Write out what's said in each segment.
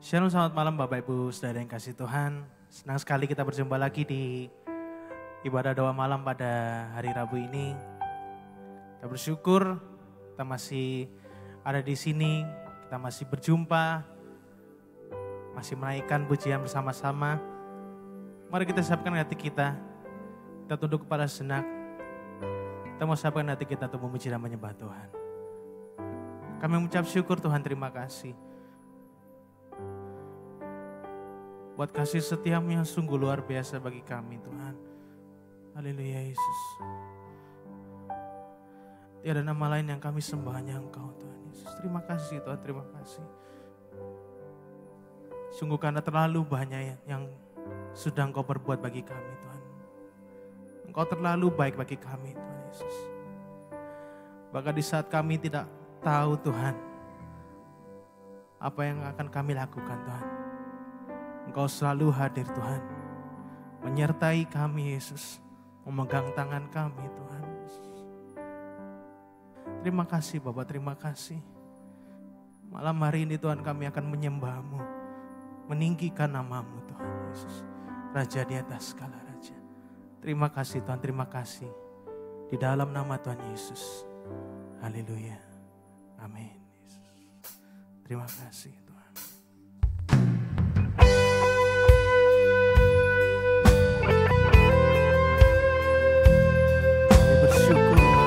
Shalom, selamat malam Bapak Ibu Saudara yang kasih Tuhan. Senang sekali kita berjumpa lagi di ibadah doa malam pada hari Rabu ini. Kita bersyukur kita masih ada di sini, kita masih berjumpa, masih menaikkan pujian bersama-sama. Mari kita siapkan hati kita tunduk kepada senak. Kita mau siapkan hati kita untuk memuji dan menyembah Tuhan. Kami mengucap syukur Tuhan, terima kasih. Buat kasih setiamu yang sungguh luar biasa bagi kami Tuhan. Haleluya Yesus. Tiada nama lain yang kami sembah hanya Engkau Tuhan Yesus. Terima kasih Tuhan, terima kasih. Sungguh karena terlalu banyak yang sudah Engkau perbuat bagi kami Tuhan. Engkau terlalu baik bagi kami Tuhan Yesus. Bahkan di saat kami tidak tahu Tuhan apa yang akan kami lakukan Tuhan, Engkau selalu hadir Tuhan, menyertai kami Yesus, memegang tangan kami Tuhan Yesus. Terima kasih Bapak, terima kasih. Malam hari ini Tuhan kami akan menyembah-Mu, meninggikan nama-Mu Tuhan Yesus, Raja di atas segala Raja. Terima kasih Tuhan, terima kasih. Di dalam nama Tuhan Yesus. Haleluya. Amin. Yesus. Terima kasih Tuhan. Terima kasih Tuhan.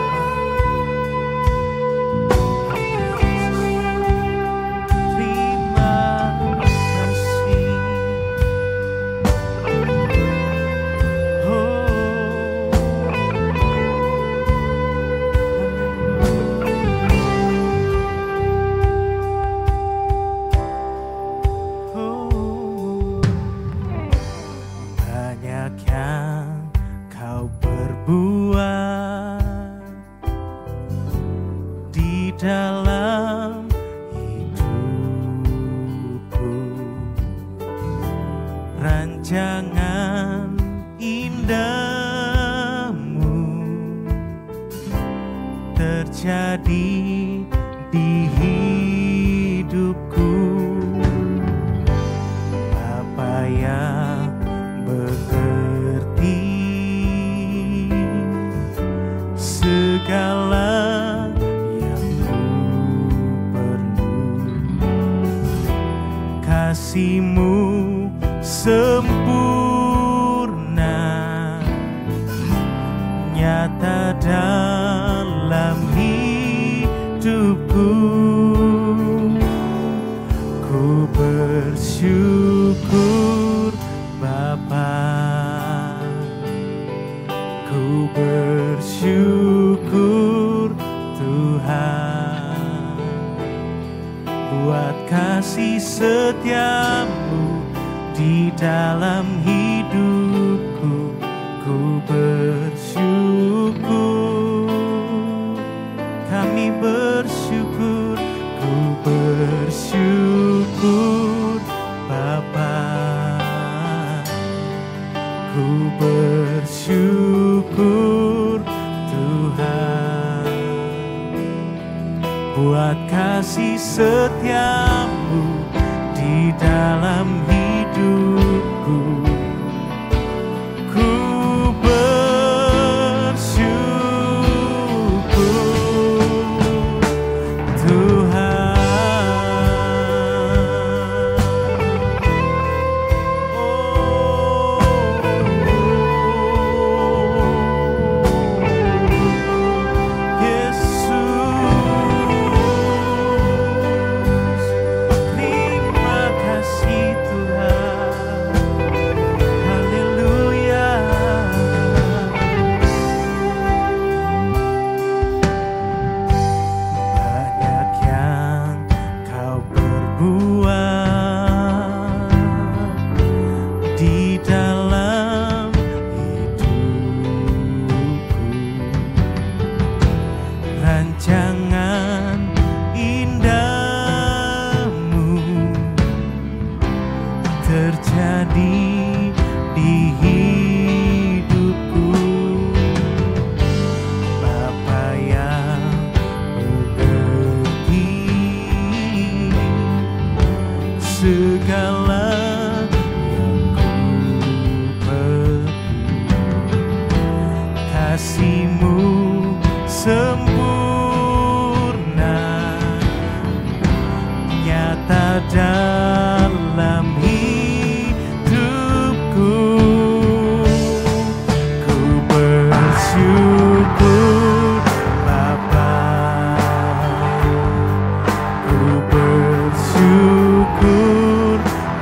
segala yang ku perlu. Kasih-Mu sempurna, nyata dalam hidupku. Ku bersyukur Bapa, ku bersyukur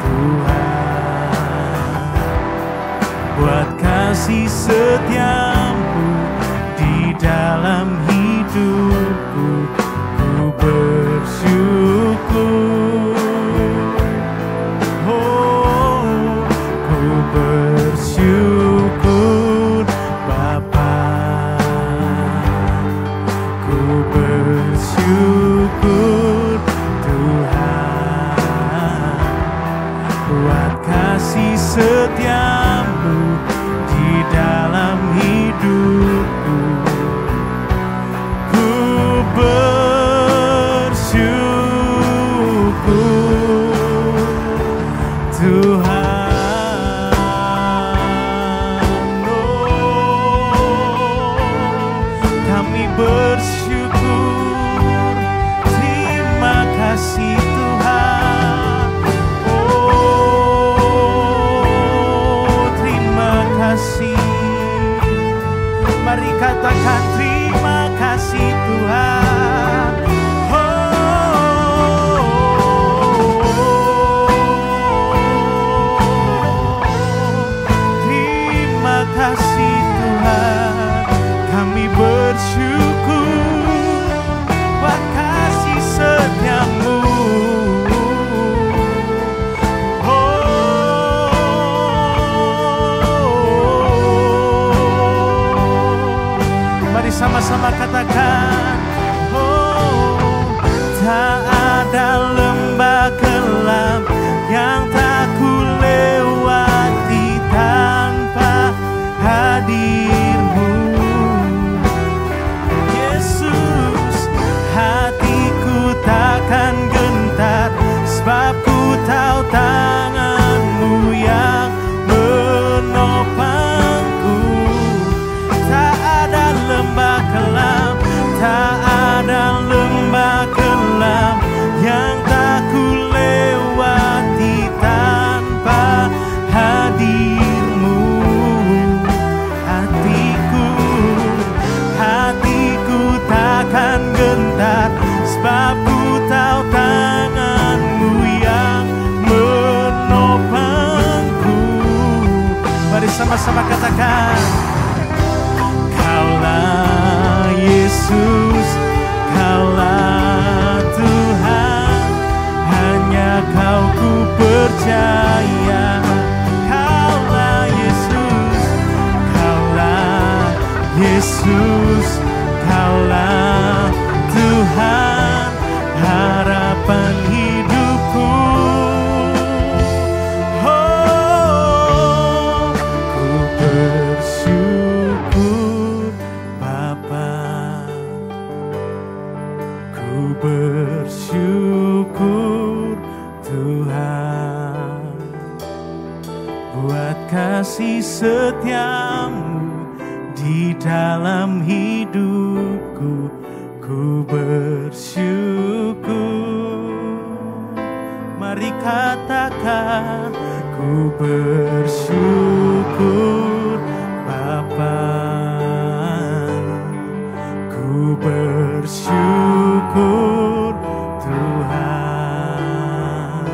Tuhan, buat kasih setia-Mu di dalam hidupku. Ku bersyukur, oh, ku bersyukur Bapa, ku bersyukur Tuhan, buat kasih setia-Mu di dalam hidupku. Ku bersyukur Tuhan, oh, kami bersyukur, terima kasih Tuhan, oh, terima kasih. Mari katakan terima kasih Tuhan. Terima kasih Tuhan. Kami bersyukur buat kasih setia-Mu. Mari sama-sama katakan, oh, tak ada lembah kelam yang tak ku lewati tanpa hadir-Mu. Yesus, hatiku takkan gentar, sebab ku tahu tangan-Mu yang menopangku. Tak ada lembah kelam, tak ada lembah kelam yang tak ku lewati tanpa hadir-Mu. Hatiku takkan gentar, sebab ku tahu tangan-Mu yang menopangku. Mari sama-sama katakan, Kaulah Yesus, Kaulah Tuhan, hanya Kau ku percaya. Kaulah Yesus, Kaulah Yesus, Kaulah Tuhan, harapan hidupku. Oh, ku bersyukur Bapa, ku bersyukur Tuhan, buat kasih setia-Mu di dalam hidupku. Ku bersyukur. Mari katakan, ku bersyukur Bapa, ku bersyukur Tuhan,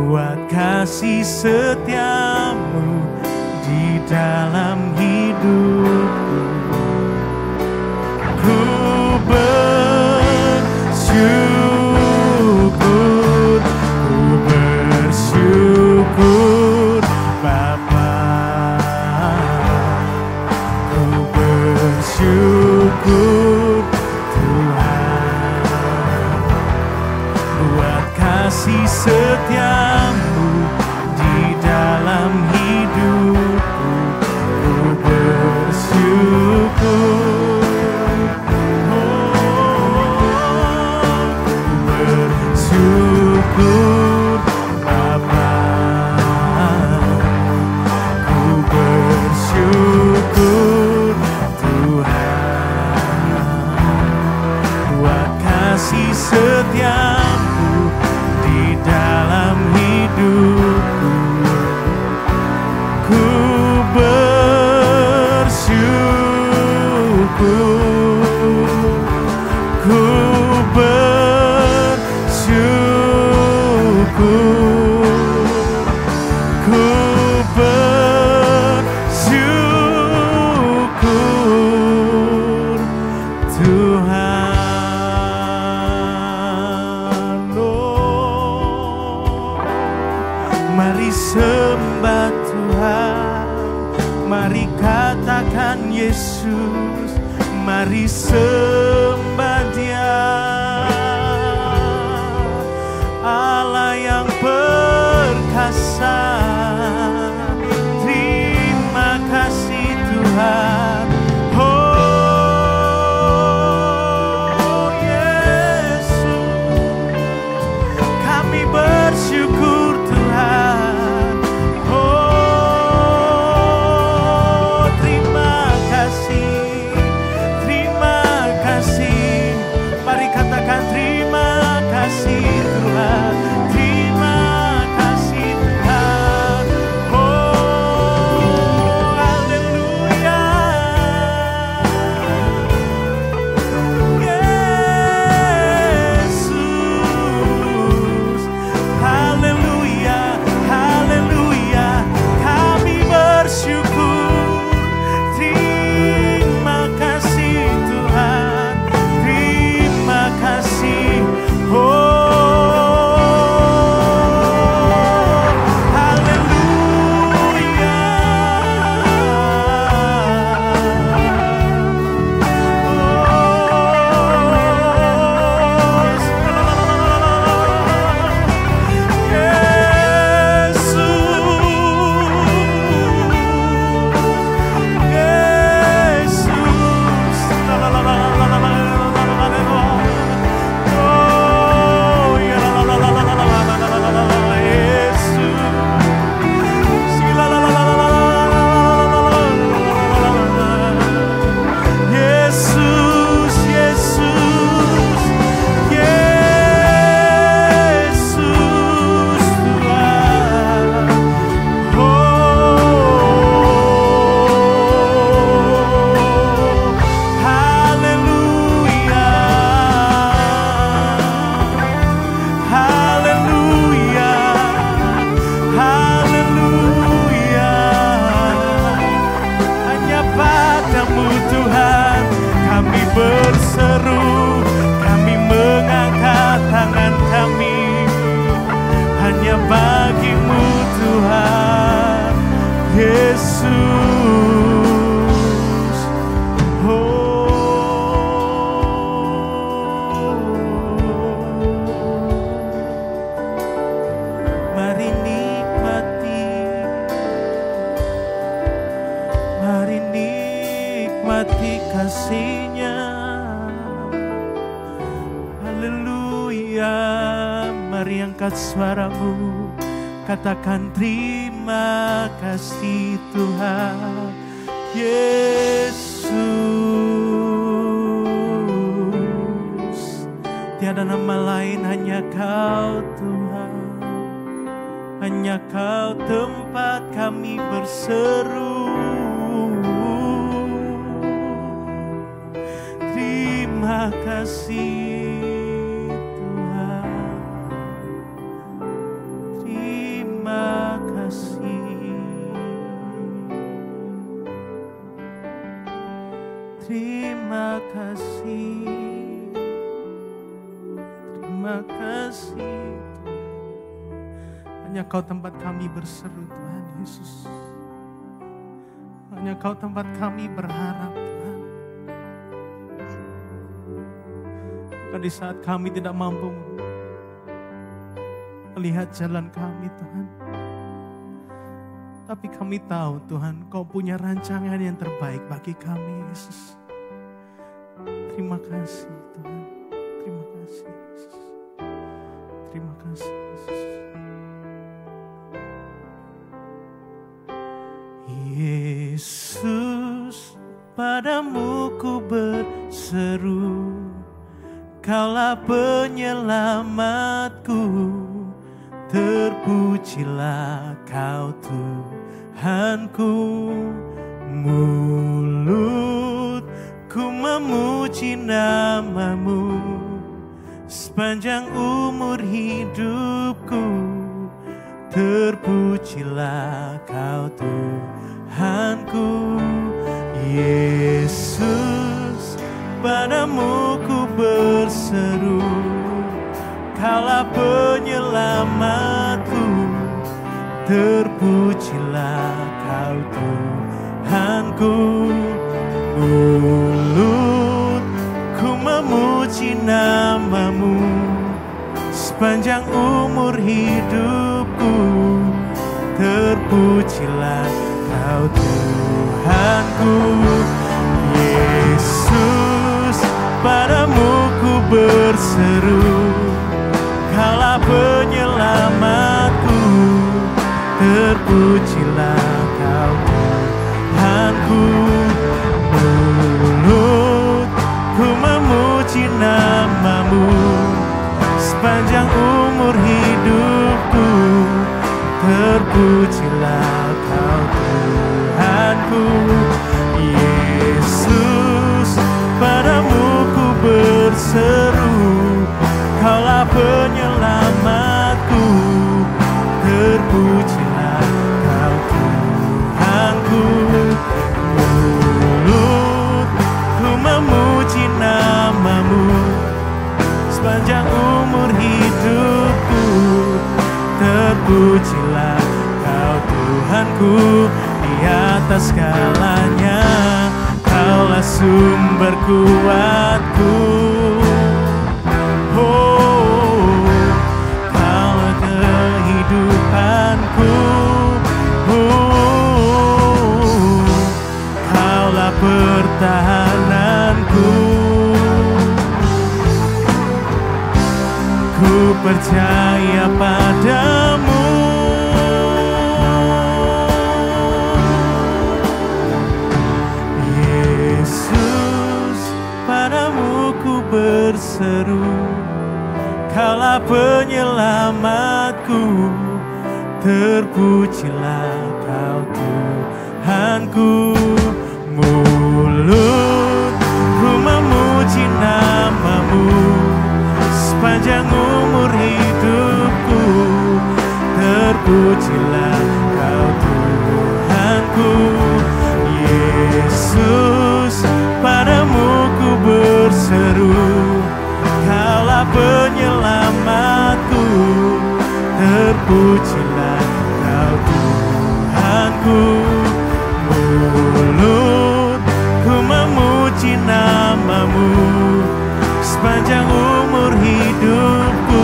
buat kasih setia-Mu di dalam hidupku. Ku bersyukur, ku bersyukur Bapa, ku bersyukur Tuhan, buat kasih setia-Mu di dalam hidupku. Ku bersyukur. Bersyukur kasih setiamu di dalam hidupku. Ku bersyukur, ku bersyukur, ku bersyukur Tuhan. Oh, mari sembah Tuhan, mari katakan Yesus, mari sembah Dia, Allah yang perkasa. Terima kasih Tuhan. Oh Yesus, kami bersyukur Tuhan. Oh terima kasih, terima kasih. Mari katakan terima kasih Tuhan, terima kasih Tuhan. Oh haleluya, Yesus, haleluya, haleluya. Kami bersyukur, terima kasih Tuhan, terima kasih. Oh haleluya, Yesus, Yesus, Yesus Tuhan. Oh haleluya, haleluya, haleluya. Hanya padamu Tuhan kami berseru, kami mengangkat tangan kami. Hanya bagimu Tuhan Yesus. Mari nikmati kasih-Nya. Haleluya. Mari angkat suaramu, katakan terima kasih Tuhan Yesus. Tiada nama lain, hanya Kau Tuhan, hanya Kau tempat kami berseru. Terima kasih Tuhan, terima kasih, terima kasih, terima kasih Tuhan. Hanya Kau tempat kami berseru Tuhan Yesus, hanya Kau tempat kami berharap Tuhan. Di saat kami tidak mampu melihat jalan kami Tuhan, tapi kami tahu Tuhan Kau punya rancangan yang terbaik bagi kami Yesus. Terima kasih Tuhan, terima kasih Yesus, terima kasih Yesus. Yesus, padamu ku berseru, Kaulah Kaulah penyelamatku, terpujilah Kau Tuhanku. Mulutku memuji nama-Mu sepanjang umur hidupku. Terpujilah Kau Tuhanku. Yesus, padamu ku berseru, Kaulah penyelamatku, terpujilah Kau Tuhanku. Mulutku memuji nama-Mu sepanjang umur hidupku. Terpujilah Kau Tuhanku. Yesus, padamu ku berseru, Kaulah penyelamatku, terpujilah Kau Tuhanku. Mulutku memuji nama-Mu sepanjang umur hidupku. Terpujilah Kau Tuhanku. Yesus, padamu ku berseru, Kaulah penyelamatku, terpujilah Kau Tuhanku. Mulutku memuji nama-Mu sepanjang umur hidupku. Terpujilah Kau Tuhanku. Di atas segalanya Kaulah sumber kuatku. Oh, Kaulah kehidupanku. Oh, Kaulah pertahananku. Ku percaya padamu. Yesus, padamu ku berseru, Kaulah penyelamatku, terpujilah Kau Tuhanku. Mulutku memuji nama-Mu sepanjang umur hidupku. Terpujilah Kau Tuhanku. Yesus, padamu ku berseru, Kaulah penyelamatku, terpujilah Kau Tuhanku. Mulutku memuji nama-Mu sepanjang umur hidupku.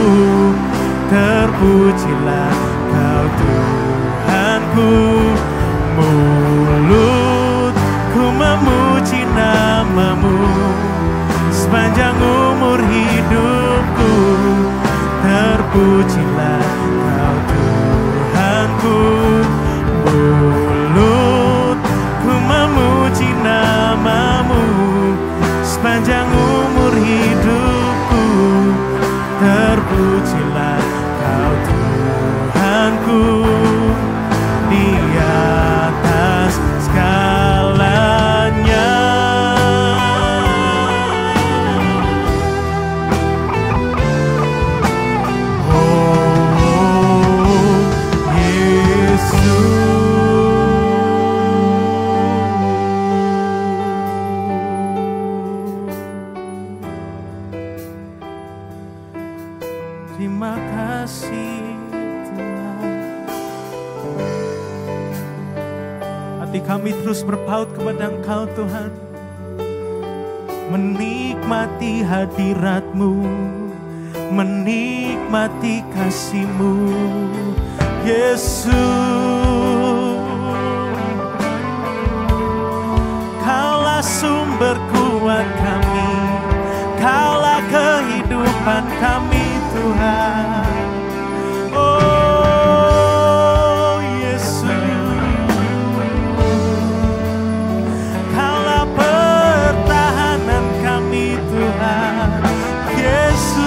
Terpujilah Kau Tuhanku. Mulutku memuji nama-Mu sepanjang umur hidupku. Terpujilah Kau Tuhanku. Mulutku memuji nama-Mu sepanjang umur hidupku. Terpujilah Kau Tuhanku. Di atas segalanya. Oh, Yesus. Terima kasih Tuhan. Hati kami terus berpaut kepada Engkau Tuhan, menikmati hadirat-Mu, menikmati kasih-Mu, Yesus. Kaulah sumber kuat kami, Kaulah kehidupan kami Tuhan. Oh Yesus, Kaulah pertahanan kami Tuhan. Yesus,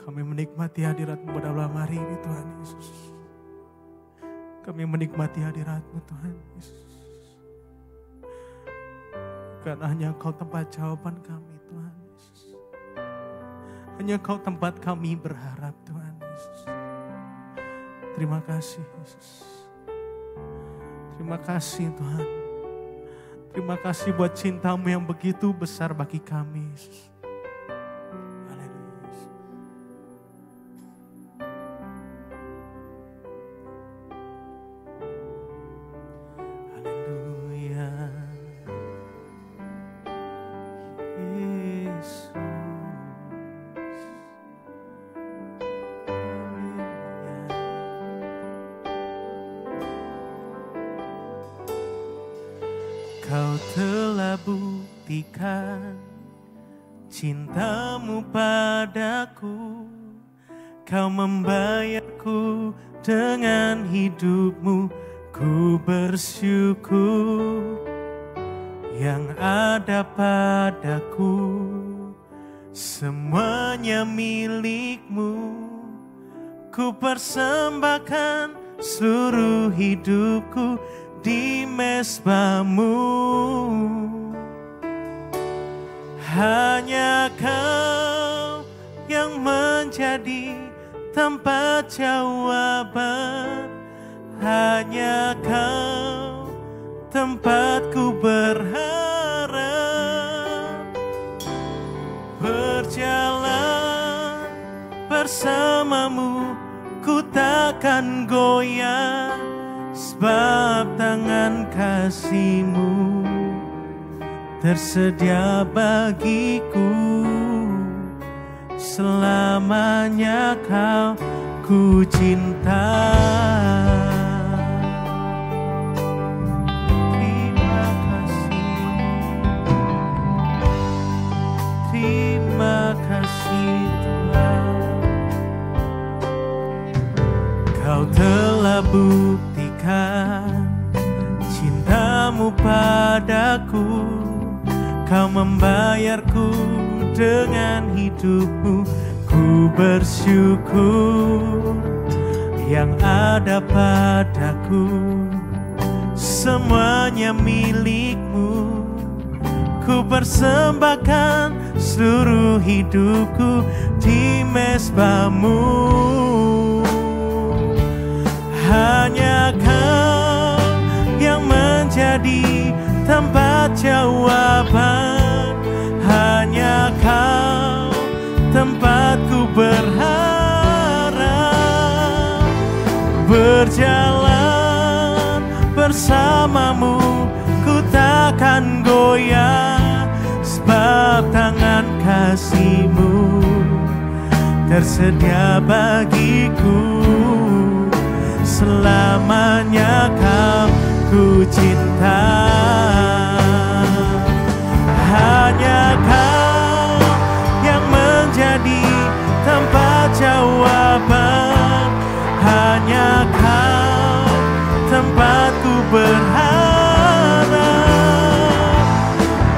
Kami menikmati hadirat-Mu pada malam hari ini Tuhan Yesus. Kami menikmati hadirat-Mu Tuhan Yesus. Karena hanya Engkau tempat jawaban kami Tuhan Yesus. Hanya Engkau tempat kami berharap Tuhan Yesus. Terima kasih Yesus. Terima kasih Tuhan. Terima kasih buat cinta-Mu yang begitu besar bagi kami Yesus. Kau telah buktikan cinta-Mu padaku. Kau membayarku dengan hidup-Mu. Ku bersyukur yang ada padaku. Semuanya milik-Mu. Ku persembahkan seluruh hidupku di mezbah-Mu. Hanya Kau yang menjadi tempat jawaban. Hanya Kau tempatku berharap. Berjalan bersama-Mu, ku takkan goyah. Sebab tangan kasih-Mu tersedia bagiku. Selamanya Kau ku cinta. Terima kasih. Terima kasih Tuhan. Kau telah buktikan cinta-Mu padaku. Kau membayarku dengan hidup-Mu. Ku bersyukur yang ada padaku. Semuanya milik-Mu. Ku persembahkan seluruh hidupku di mezbah-Mu. Hanya Kau yang menjadi tempat jawaban. Hanya Kau tempatku berharap. Berjalan bersama-Mu, ku takkan goyah. Sebab tangan kasih-Mu tersedia bagiku. Selamanya Kau ku cinta. Hanya Kau yang menjadi tempat jawaban. Hanya Kau tempatku berharap.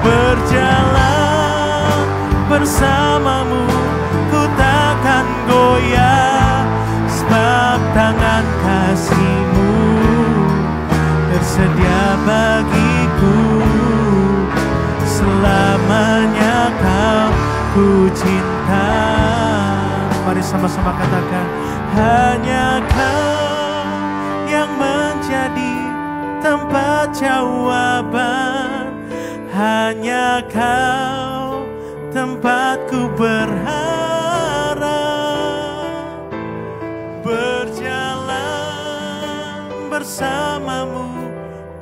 Berjalan bersama-Mu, ku takkan goyah. Sebab tangan kasih-Mu tersedia bagiku. Selamanya Kau ku cinta. Mari sama-sama katakan. Hanya Kau yang menjadi tempat jawaban. Hanya Kau tempatku berharap. Berjalan bersama-Mu,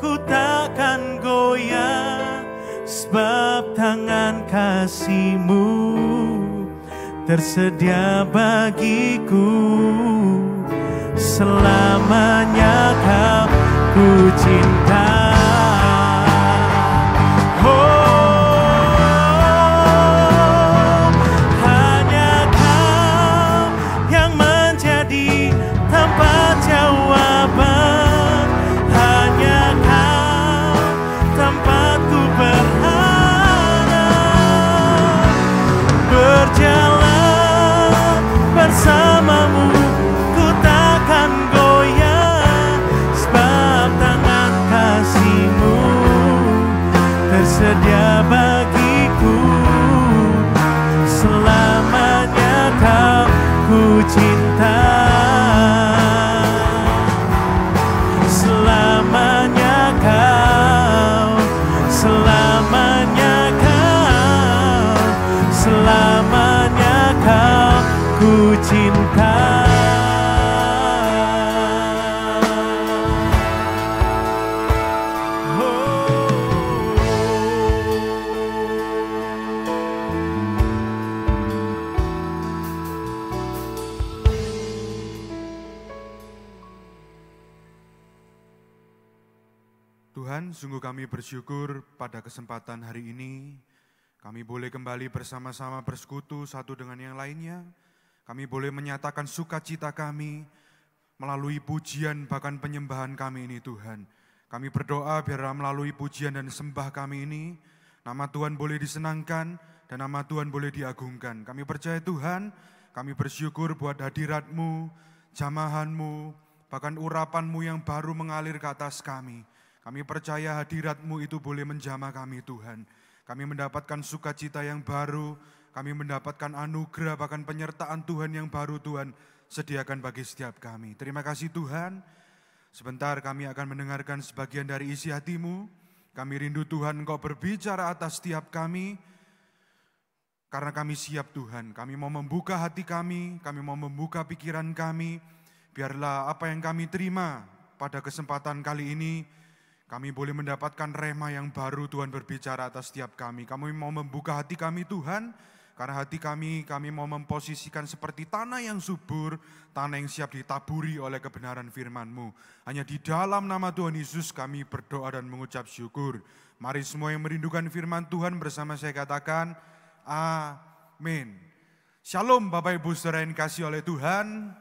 ku takkan goyah. Sebab tangan kasih-Mu tersedia bagiku. Selamanya Kau ku cinta. cinta. Selamanya kau, selamanya kau, selamanya kau ku cinta. Tuhan, sungguh kami bersyukur pada kesempatan hari ini, kami boleh kembali bersama-sama bersekutu satu dengan yang lainnya. Kami boleh menyatakan sukacita kami melalui pujian bahkan penyembahan kami ini Tuhan. Kami berdoa biar melalui pujian dan sembah kami ini, nama Tuhan boleh disenangkan dan nama Tuhan boleh diagungkan. Kami percaya Tuhan, kami bersyukur buat hadirat-Mu, jamahan-Mu, bahkan urapan-Mu yang baru mengalir ke atas kami. Kami percaya hadirat-Mu itu boleh menjamah kami Tuhan. Kami mendapatkan sukacita yang baru, kami mendapatkan anugerah bahkan penyertaan Tuhan yang baru Tuhan sediakan bagi setiap kami. Terima kasih Tuhan. Sebentar kami akan mendengarkan sebagian dari isi hati-Mu. Kami rindu Tuhan Engkau berbicara atas setiap kami. Karena kami siap Tuhan, kami mau membuka hati kami mau membuka pikiran kami. Biarlah apa yang kami terima pada kesempatan kali ini, kami boleh mendapatkan rema yang baru Tuhan berbicara atas setiap kami. Kami mau membuka hati kami Tuhan, karena hati kami mau memposisikan seperti tanah yang subur, tanah yang siap ditaburi oleh kebenaran firman-Mu. Hanya di dalam nama Tuhan Yesus kami berdoa dan mengucap syukur. Mari semua yang merindukan firman Tuhan bersama saya katakan, amin. Shalom Bapak Ibu Saudara yang dikasihi oleh Tuhan.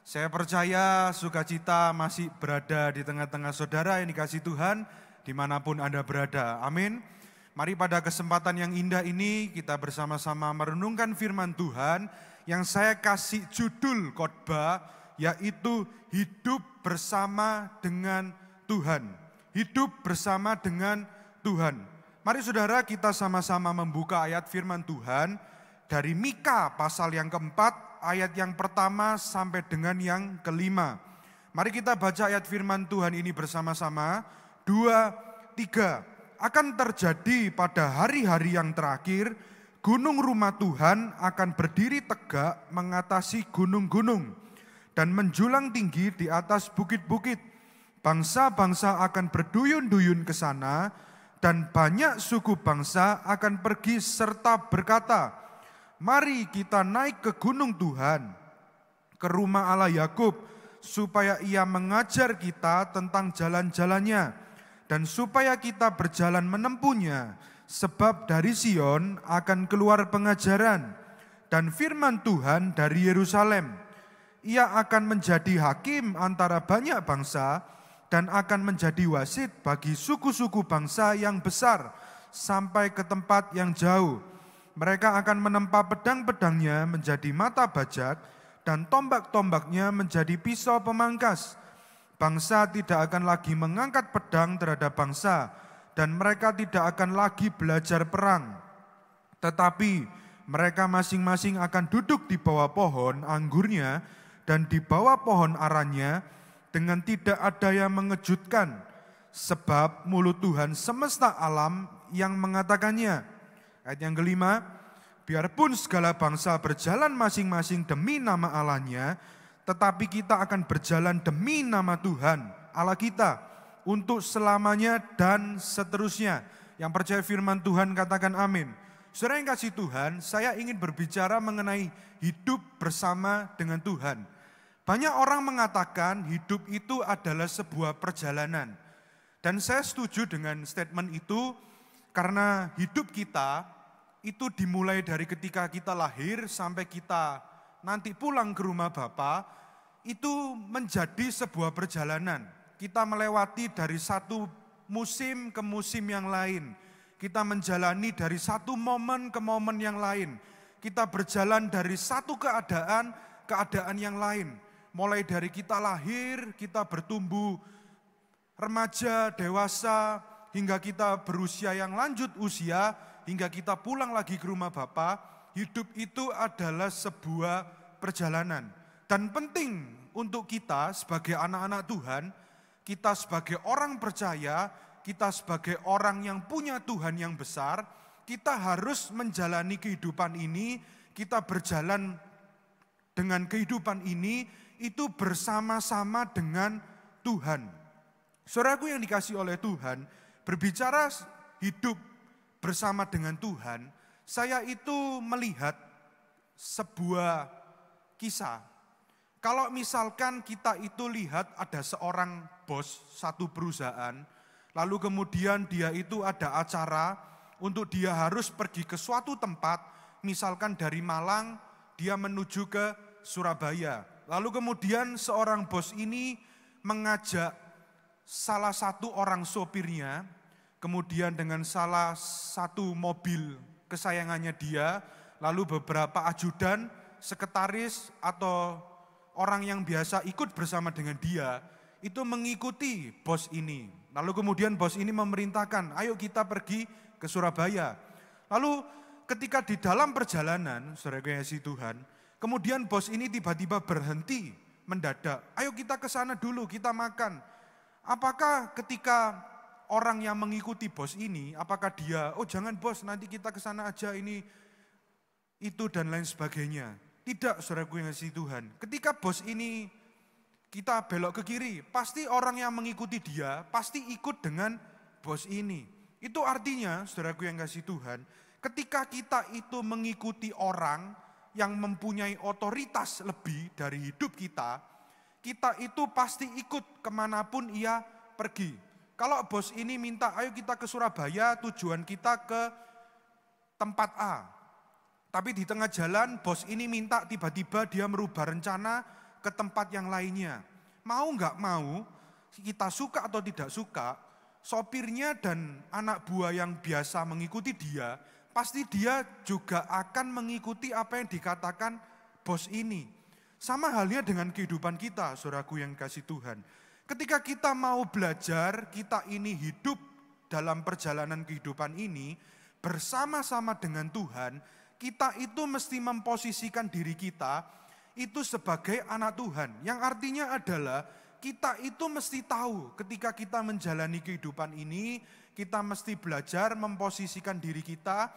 Saya percaya sukacita masih berada di tengah-tengah saudara yang dikasihi Tuhan, dimanapun Anda berada. Amin. Mari pada kesempatan yang indah ini kita bersama-sama merenungkan firman Tuhan yang saya kasih judul khotbah, yaitu hidup bersama dengan Tuhan. Hidup bersama dengan Tuhan. Mari saudara kita sama-sama membuka ayat firman Tuhan dari Mika pasal yang keempat, ayat yang pertama sampai dengan yang kelima. Mari kita baca ayat firman Tuhan ini bersama-sama. 2, 3. Akan terjadi pada hari-hari yang terakhir, gunung rumah Tuhan akan berdiri tegak mengatasi gunung-gunung dan menjulang tinggi di atas bukit-bukit. Bangsa-bangsa akan berduyun-duyun ke sana dan banyak suku bangsa akan pergi serta berkata, mari kita naik ke gunung Tuhan, ke rumah Allah Yakub, supaya Ia mengajar kita tentang jalan-jalannya, dan supaya kita berjalan menempuhnya, sebab dari Sion akan keluar pengajaran, dan firman Tuhan dari Yerusalem. Ia akan menjadi hakim antara banyak bangsa, dan akan menjadi wasit bagi suku-suku bangsa yang besar, sampai ke tempat yang jauh. Mereka akan menempa pedang-pedangnya menjadi mata bajak dan tombak-tombaknya menjadi pisau pemangkas. Bangsa tidak akan lagi mengangkat pedang terhadap bangsa dan mereka tidak akan lagi belajar perang. Tetapi mereka masing-masing akan duduk di bawah pohon anggurnya dan di bawah pohon arannya dengan tidak ada yang mengejutkan. Sebab mulut Tuhan semesta alam yang mengatakannya. Ayat yang kelima, biarpun segala bangsa berjalan masing-masing demi nama Allahnya, tetapi kita akan berjalan demi nama Tuhan, Allah kita, untuk selamanya dan seterusnya. Yang percaya firman Tuhan katakan amin. Saudara yang kasih Tuhan, saya ingin berbicara mengenai hidup bersama dengan Tuhan. Banyak orang mengatakan hidup itu adalah sebuah perjalanan. Dan saya setuju dengan statement itu, karena hidup kita itu dimulai dari ketika kita lahir sampai kita nanti pulang ke rumah Bapa, itu menjadi sebuah perjalanan. Kita melewati dari satu musim ke musim yang lain. Kita menjalani dari satu momen ke momen yang lain. Kita berjalan dari satu keadaan ke keadaan yang lain. Mulai dari kita lahir, kita bertumbuh remaja, dewasa, hingga kita berusia yang lanjut usia, hingga kita pulang lagi ke rumah Bapa. Hidup itu adalah sebuah perjalanan. Dan penting untuk kita sebagai anak-anak Tuhan, kita sebagai orang percaya, kita sebagai orang yang punya Tuhan yang besar, kita harus menjalani kehidupan ini, kita berjalan dengan kehidupan ini, itu bersama-sama dengan Tuhan. Saudaraku yang dikasihi oleh Tuhan, berbicara hidup bersama dengan Tuhan, saya itu melihat sebuah kisah. Kalau misalkan kita itu lihat ada seorang bos satu perusahaan, lalu kemudian dia itu ada acara untuk dia harus pergi ke suatu tempat, misalkan dari Malang dia menuju ke Surabaya. Lalu kemudian seorang bos ini mengajak salah satu orang sopirnya, kemudian dengan salah satu mobil kesayangannya dia, lalu beberapa ajudan, sekretaris atau orang yang biasa ikut bersama dengan dia, itu mengikuti bos ini. Lalu kemudian bos ini memerintahkan, ayo kita pergi ke Surabaya. Lalu ketika di dalam perjalanan, saudara kasih Tuhan, kemudian bos ini tiba-tiba berhenti mendadak. Ayo kita ke sana dulu, kita makan. Apakah ketika orang yang mengikuti bos ini, apakah dia, oh jangan bos, nanti kita ke sana aja ini, itu dan lain sebagainya. Tidak, saudaraku yang kasih Tuhan. Ketika bos ini kita belok ke kiri, pasti orang yang mengikuti dia, pasti ikut dengan bos ini. Itu artinya, saudaraku yang kasih Tuhan, ketika kita itu mengikuti orang yang mempunyai otoritas lebih dari hidup kita, kita itu pasti ikut kemanapun ia pergi. Kalau bos ini minta, ayo kita ke Surabaya, tujuan kita ke tempat A. Tapi di tengah jalan bos ini minta, tiba-tiba dia merubah rencana ke tempat yang lainnya. Mau nggak mau, kita suka atau tidak suka, sopirnya dan anak buah yang biasa mengikuti dia, pasti dia juga akan mengikuti apa yang dikatakan bos ini. Sama halnya dengan kehidupan kita, saudaraku yang kasih Tuhan. Ketika kita mau belajar, kita ini hidup dalam perjalanan kehidupan ini, bersama-sama dengan Tuhan, kita itu mesti memposisikan diri kita itu sebagai anak Tuhan. Yang artinya adalah kita itu mesti tahu ketika kita menjalani kehidupan ini, kita mesti belajar memposisikan diri kita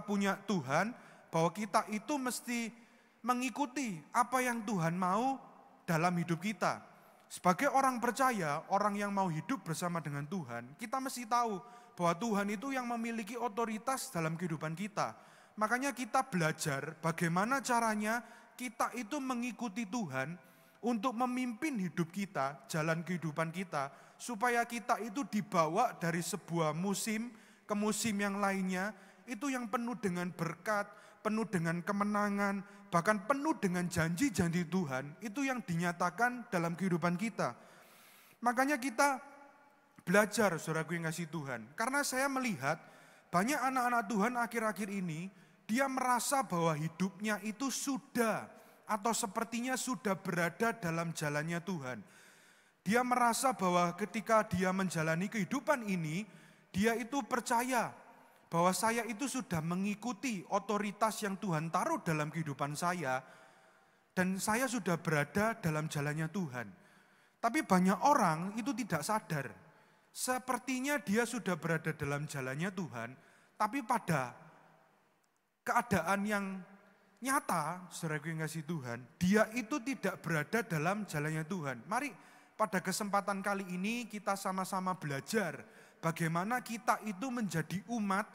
punya Tuhan, bahwa kita itu mesti mengikuti apa yang Tuhan mau dalam hidup kita. Sebagai orang percaya, orang yang mau hidup bersama dengan Tuhan, kita mesti tahu bahwa Tuhan itu yang memiliki otoritas dalam kehidupan kita. Makanya kita belajar bagaimana caranya kita itu mengikuti Tuhan untuk memimpin hidup kita, jalan kehidupan kita, supaya kita itu dibawa dari sebuah musim ke musim yang lainnya, itu yang penuh dengan berkat, penuh dengan kemenangan, bahkan penuh dengan janji-janji Tuhan, itu yang dinyatakan dalam kehidupan kita. Makanya kita belajar, saudaraku yang kasih Tuhan, karena saya melihat banyak anak-anak Tuhan akhir-akhir ini, dia merasa bahwa hidupnya itu sudah atau sepertinya sudah berada dalam jalannya Tuhan. Dia merasa bahwa ketika dia menjalani kehidupan ini, dia itu percaya bahwa saya itu sudah mengikuti otoritas yang Tuhan taruh dalam kehidupan saya, dan saya sudah berada dalam jalannya Tuhan. Tapi banyak orang itu tidak sadar, sepertinya dia sudah berada dalam jalannya Tuhan, tapi pada keadaan yang nyata, saudaraku yang kasih Tuhan, dia itu tidak berada dalam jalannya Tuhan. Mari pada kesempatan kali ini kita sama-sama belajar bagaimana kita itu menjadi umat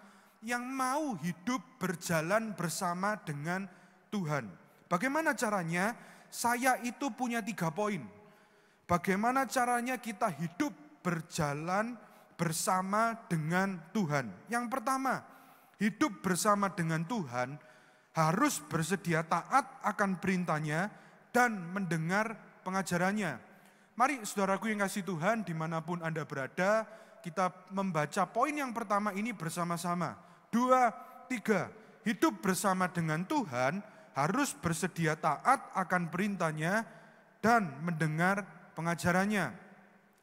yang mau hidup berjalan bersama dengan Tuhan. Bagaimana caranya? Saya itu punya 3 poin. Bagaimana caranya kita hidup berjalan bersama dengan Tuhan. Yang pertama, hidup bersama dengan Tuhan harus bersedia taat akan perintahnya dan mendengar pengajarannya. Mari saudaraku yang kasih Tuhan, dimanapun Anda berada, kita membaca poin yang pertama ini bersama-sama. 2, 3, hidup bersama dengan Tuhan harus bersedia taat akan perintahnya dan mendengar pengajarannya.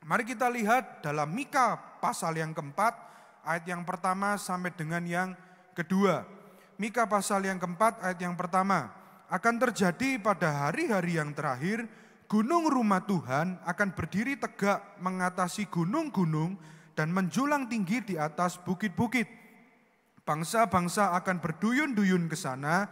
Mari kita lihat dalam Mika pasal yang keempat, ayat yang pertama sampai dengan yang kedua. Mika pasal yang keempat ayat yang pertama. akan terjadi pada hari-hari yang terakhir, gunung rumah Tuhan akan berdiri tegak mengatasi gunung-gunung dan menjulang tinggi di atas bukit-bukit. Bangsa-bangsa akan berduyun-duyun ke sana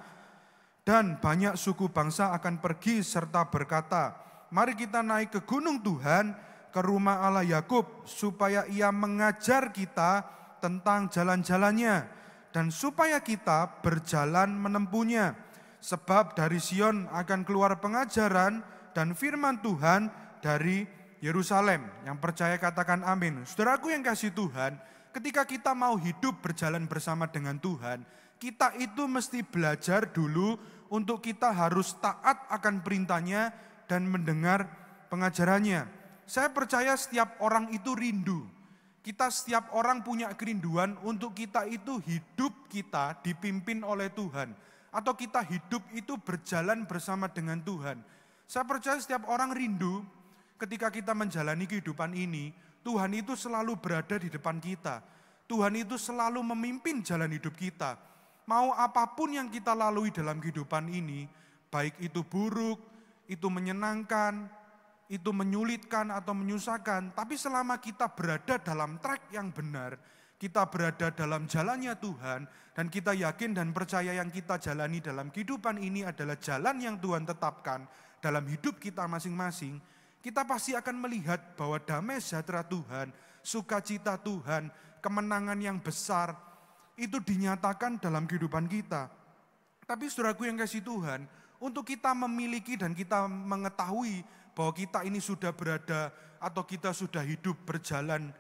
dan banyak suku bangsa akan pergi serta berkata, mari kita naik ke gunung Tuhan, ke rumah Allah Yakub, supaya ia mengajar kita tentang jalan-jalannya dan supaya kita berjalan menempuhnya. Sebab dari Sion akan keluar pengajaran dan firman Tuhan dari Yerusalem. Yang percaya katakan amin. Saudaraku yang kasih Tuhan, ketika kita mau hidup berjalan bersama dengan Tuhan, kita itu mesti belajar dulu untuk kita harus taat akan perintahnya dan mendengar pengajarannya. Saya percaya setiap orang itu rindu. Setiap orang punya kerinduan untuk kita itu hidup kita dipimpin oleh Tuhan. Atau kita hidup itu berjalan bersama dengan Tuhan. Saya percaya setiap orang rindu ketika kita menjalani kehidupan ini, Tuhan itu selalu berada di depan kita. Tuhan itu selalu memimpin jalan hidup kita. Mau apapun yang kita lalui dalam kehidupan ini, baik itu buruk, itu menyenangkan, itu menyulitkan atau menyusahkan, tapi selama kita berada dalam track yang benar, kita berada dalam jalannya Tuhan, dan kita yakin dan percaya yang kita jalani dalam kehidupan ini adalah jalan yang Tuhan tetapkan dalam hidup kita masing-masing, kita pasti akan melihat bahwa damai sejahtera Tuhan, sukacita Tuhan, kemenangan yang besar, itu dinyatakan dalam kehidupan kita. Tapi saudaraku yang kasih Tuhan, untuk kita memiliki dan kita mengetahui bahwa kita ini sudah berada atau kita sudah hidup berjalan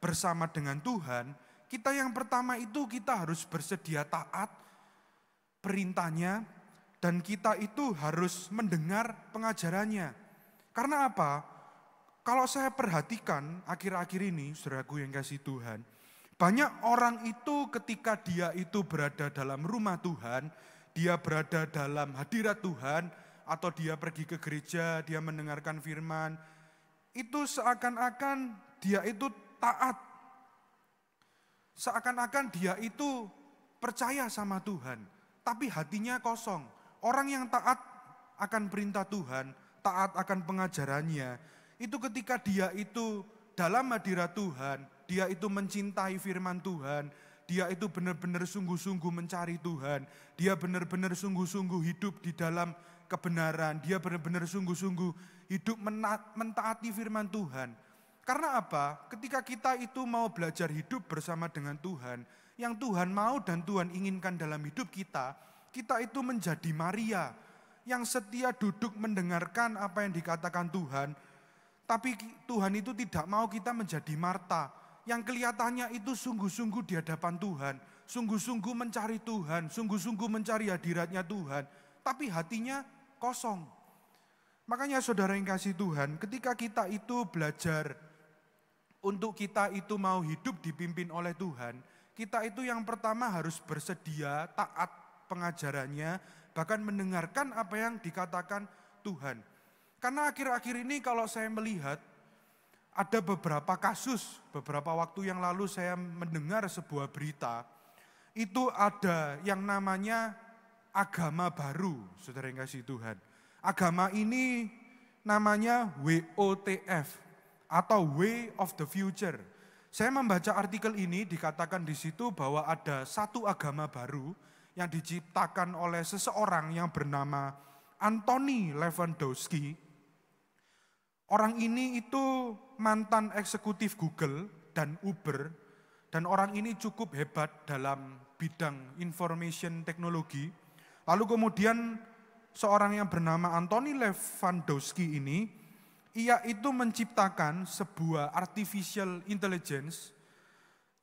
bersama dengan Tuhan, kita yang pertama itu kita harus bersedia taat perintahnya dan kita itu harus mendengar pengajarannya. Karena apa? Kalau saya perhatikan akhir-akhir ini, saudaraku yang kasih Tuhan, banyak orang itu ketika dia itu berada dalam rumah Tuhan, dia berada dalam hadirat Tuhan, atau dia pergi ke gereja, dia mendengarkan firman, itu seakan-akan dia itu taat. Seakan-akan dia itu percaya sama Tuhan, tapi hatinya kosong. Orang yang taat akan perintah Tuhan, taat akan pengajarannya, itu ketika dia itu dalam hadirat Tuhan, dia itu mencintai firman Tuhan, dia itu benar-benar sungguh-sungguh mencari Tuhan, dia benar-benar sungguh-sungguh hidup di dalam kebenaran, dia benar-benar sungguh-sungguh hidup mentaati firman Tuhan. Karena apa? Ketika kita itu mau belajar hidup bersama dengan Tuhan, yang Tuhan mau dan Tuhan inginkan dalam hidup kita, kita itu menjadi Maria, yang setia duduk mendengarkan apa yang dikatakan Tuhan, tapi Tuhan itu tidak mau kita menjadi Marta, yang kelihatannya itu sungguh-sungguh di hadapan Tuhan, sungguh-sungguh mencari Tuhan, sungguh-sungguh mencari hadiratnya Tuhan, tapi hatinya kosong. Makanya saudara yang kasih Tuhan, ketika kita itu belajar untuk kita itu mau hidup dipimpin oleh Tuhan, kita itu yang pertama harus bersedia taat pengajarannya, bahkan mendengarkan apa yang dikatakan Tuhan. Karena akhir-akhir ini kalau saya melihat, ada beberapa kasus, beberapa waktu yang lalu saya mendengar sebuah berita, itu ada yang namanya agama baru, saudara yang kasih Tuhan. Agama ini namanya WOTF, atau Way of the Future. Saya membaca artikel ini, dikatakan di situ bahwa ada satu agama baru yang diciptakan oleh seseorang yang bernama Anthony Lewandowski. Orang ini itu mantan eksekutif Google dan Uber, dan orang ini cukup hebat dalam bidang information technology. Lalu kemudian seorang yang bernama Anthony Lewandowski ini, ia itu menciptakan sebuah artificial intelligence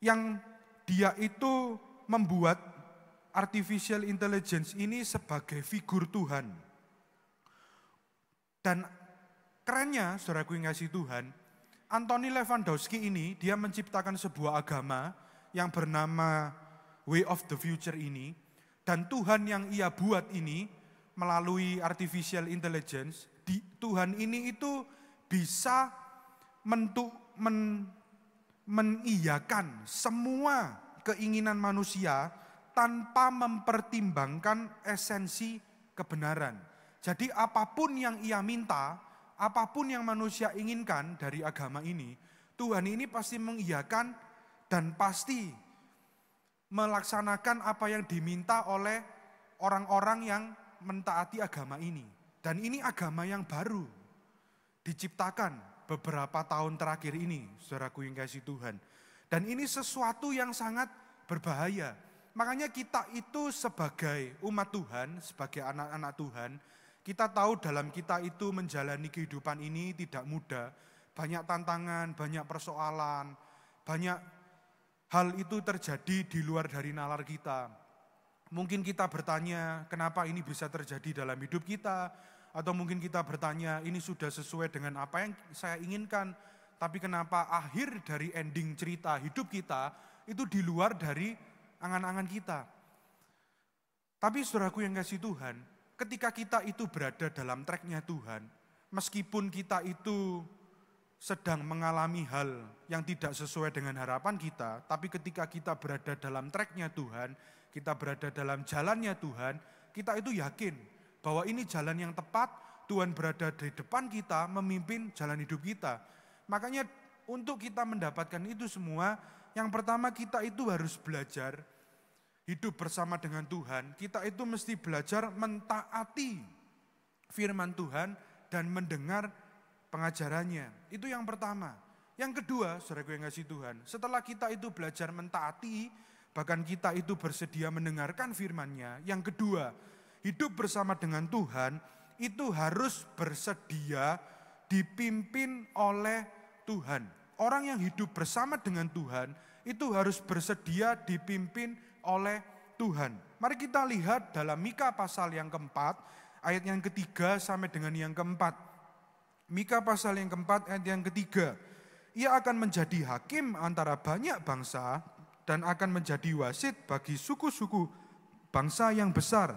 yang dia itu membuat artificial intelligence ini sebagai figur Tuhan. Dan kerennya, saudaraku yang kasih Tuhan, Anthony Lewandowski ini dia menciptakan sebuah agama yang bernama Way of the Future ini, dan Tuhan yang ia buat ini melalui artificial intelligence, Tuhan ini itu bisa mengiyakan semua keinginan manusia tanpa mempertimbangkan esensi kebenaran. Jadi apapun yang ia minta, apapun yang manusia inginkan dari agama ini, Tuhan ini pasti mengiyakan dan pasti melaksanakan apa yang diminta oleh orang-orang yang mentaati agama ini. Dan ini agama yang baru, diciptakan beberapa tahun terakhir ini, saudaraku yang kasih Tuhan. Dan ini sesuatu yang sangat berbahaya. Makanya kita itu sebagai umat Tuhan, sebagai anak-anak Tuhan, kita tahu dalam kita itu menjalani kehidupan ini tidak mudah. Banyak tantangan, banyak persoalan, banyak hal itu terjadi di luar dari nalar kita. Mungkin kita bertanya, kenapa ini bisa terjadi dalam hidup kita? Atau mungkin kita bertanya, ini sudah sesuai dengan apa yang saya inginkan. Tapi kenapa akhir dari ending cerita hidup kita itu di luar dari angan-angan kita. Tapi saudaraku yang kasih Tuhan, ketika kita itu berada dalam tracknya Tuhan, meskipun kita itu sedang mengalami hal yang tidak sesuai dengan harapan kita, tapi ketika kita berada dalam tracknya Tuhan, kita berada dalam jalannya Tuhan, kita itu yakin bahwa ini jalan yang tepat, Tuhan berada di depan kita, memimpin jalan hidup kita. Makanya untuk kita mendapatkan itu semua, yang pertama kita itu harus belajar hidup bersama dengan Tuhan. Kita itu mesti belajar mentaati firman Tuhan dan mendengar pengajarannya. Itu yang pertama. Yang kedua, saudaraku yang kasih Tuhan, setelah kita itu belajar mentaati, bahkan kita itu bersedia mendengarkan firman-Nya. Yang kedua, hidup bersama dengan Tuhan itu harus bersedia dipimpin oleh Tuhan. Orang yang hidup bersama dengan Tuhan itu harus bersedia dipimpin oleh Tuhan. Mari kita lihat dalam Mika pasal yang keempat, ayat yang ketiga sampai dengan yang keempat. Mika pasal yang keempat ayat yang ketiga. Ia akan menjadi hakim antara banyak bangsa dan akan menjadi wasit bagi suku-suku bangsa yang besar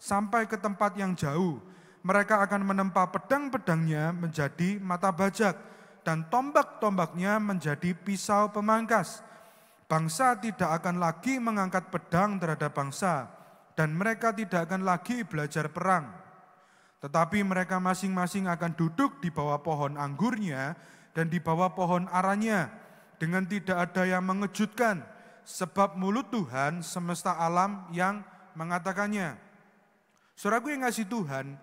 sampai ke tempat yang jauh. Mereka akan menempa pedang-pedangnya menjadi mata bajak dan tombak-tombaknya menjadi pisau pemangkas. Bangsa tidak akan lagi mengangkat pedang terhadap bangsa dan mereka tidak akan lagi belajar perang. Tetapi mereka masing-masing akan duduk di bawah pohon anggurnya dan di bawah pohon aranya dengan tidak ada yang mengejutkan, sebab mulut Tuhan semesta alam yang mengatakannya. Saudaraku yang kasih Tuhan,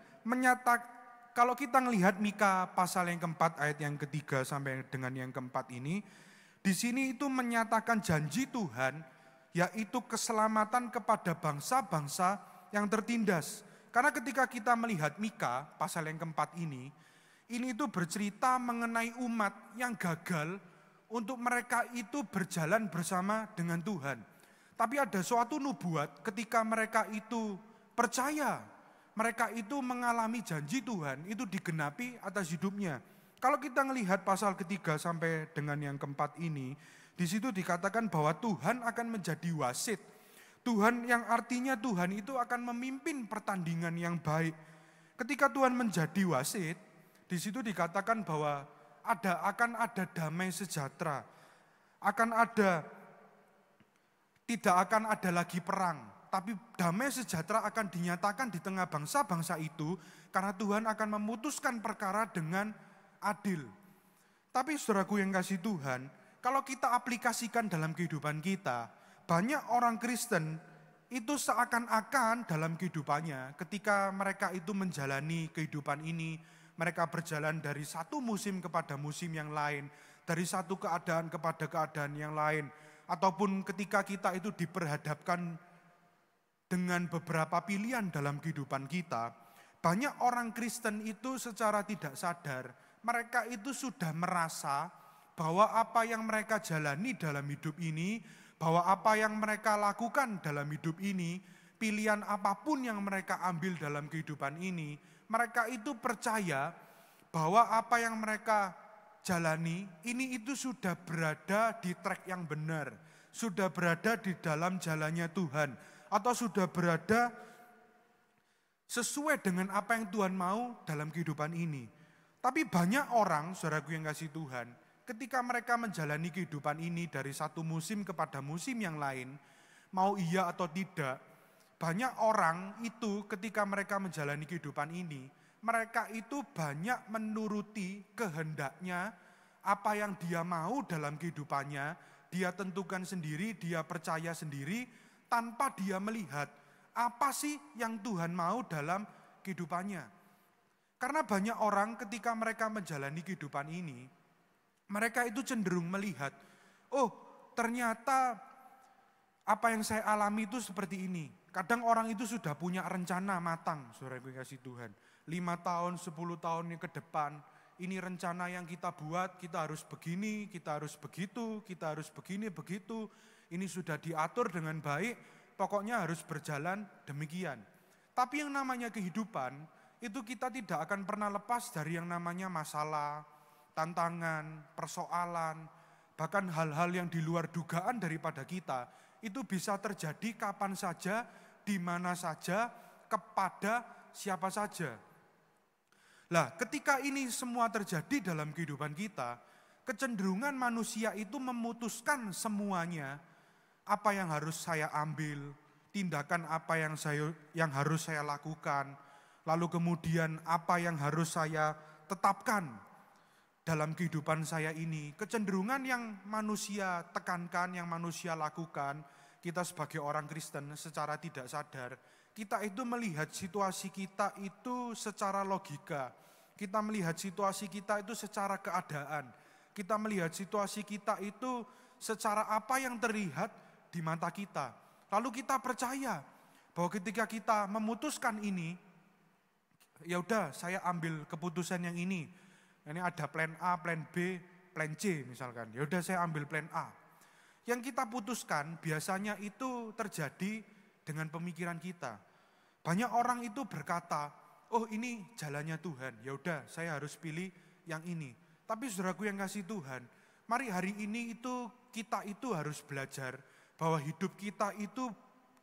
kalau kita melihat Mika pasal yang keempat ayat yang ketiga sampai dengan yang keempat ini, di sini itu menyatakan janji Tuhan, yaitu keselamatan kepada bangsa-bangsa yang tertindas. Karena ketika kita melihat Mika pasal yang keempat ini itu bercerita mengenai umat yang gagal untuk mereka itu berjalan bersama dengan Tuhan. Tapi ada suatu nubuat ketika mereka itu percaya, mereka itu mengalami janji Tuhan, itu digenapi atas hidupnya. Kalau kita melihat pasal ketiga sampai dengan yang keempat ini, di situ dikatakan bahwa Tuhan akan menjadi wasit. Tuhan yang artinya Tuhan itu akan memimpin pertandingan yang baik. Ketika Tuhan menjadi wasit, di situ dikatakan bahwa akan ada damai sejahtera. Tidak akan ada lagi perang. Tapi damai sejahtera akan dinyatakan di tengah bangsa-bangsa itu karena Tuhan akan memutuskan perkara dengan adil. Tapi saudaraku yang kasih Tuhan, kalau kita aplikasikan dalam kehidupan kita, banyak orang Kristen itu seakan-akan dalam kehidupannya ketika mereka itu menjalani kehidupan ini, mereka berjalan dari satu musim kepada musim yang lain, dari satu keadaan kepada keadaan yang lain, ataupun ketika kita itu diperhadapkan dengan beberapa pilihan dalam kehidupan kita, banyak orang Kristen itu secara tidak sadar, mereka itu sudah merasa bahwa apa yang mereka jalani dalam hidup ini, bahwa apa yang mereka lakukan dalam hidup ini, pilihan apapun yang mereka ambil dalam kehidupan ini, mereka itu percaya bahwa apa yang mereka jalani ini itu sudah berada di track yang benar, sudah berada di dalam jalannya Tuhan, atau sudah berada sesuai dengan apa yang Tuhan mau dalam kehidupan ini. Tapi banyak orang, saudaraku yang kasih Tuhan, ketika mereka menjalani kehidupan ini dari satu musim kepada musim yang lain, mau iya atau tidak, Banyak orang itu ketika mereka menjalani kehidupan ini, mereka itu banyak menuruti kehendaknya, apa yang dia mau dalam kehidupannya, dia tentukan sendiri, dia percaya sendiri, tanpa dia melihat apa sih yang Tuhan mau dalam kehidupannya. Karena banyak orang ketika mereka menjalani kehidupan ini, mereka itu cenderung melihat, oh ternyata apa yang saya alami itu seperti ini. Kadang orang itu sudah punya rencana matang, saudara yang kasih Tuhan. 5 tahun, 10 tahun ke depan, ini rencana yang kita buat, kita harus begini, kita harus begitu, kita harus begini, begitu. Ini sudah diatur dengan baik, pokoknya harus berjalan demikian. Tapi yang namanya kehidupan, itu kita tidak akan pernah lepas dari yang namanya masalah, tantangan, persoalan, bahkan hal-hal yang di luar dugaan daripada kita, itu bisa terjadi kapan saja, di mana saja, kepada siapa saja. Lah, ketika ini semua terjadi dalam kehidupan kita, kecenderungan manusia itu memutuskan semuanya, apa yang harus saya ambil, tindakan apa yang harus saya lakukan, lalu kemudian apa yang harus saya tetapkan dalam kehidupan saya ini. Kecenderungan yang manusia tekankan, yang manusia lakukan, kita sebagai orang Kristen secara tidak sadar, kita itu melihat situasi kita itu secara logika. Kita melihat situasi kita itu secara keadaan. Kita melihat situasi kita itu secara apa yang terlihat di mata kita. Lalu kita percaya bahwa ketika kita memutuskan ini, ya udah saya ambil keputusan yang ini. Ini ada plan A, plan B, plan C misalkan. Ya udah saya ambil plan A. Yang kita putuskan biasanya itu terjadi dengan pemikiran kita. Banyak orang itu berkata, oh ini jalannya Tuhan, ya udah saya harus pilih yang ini. Tapi saudaraku yang kasih Tuhan, mari hari ini itu kita itu harus belajar bahwa hidup kita itu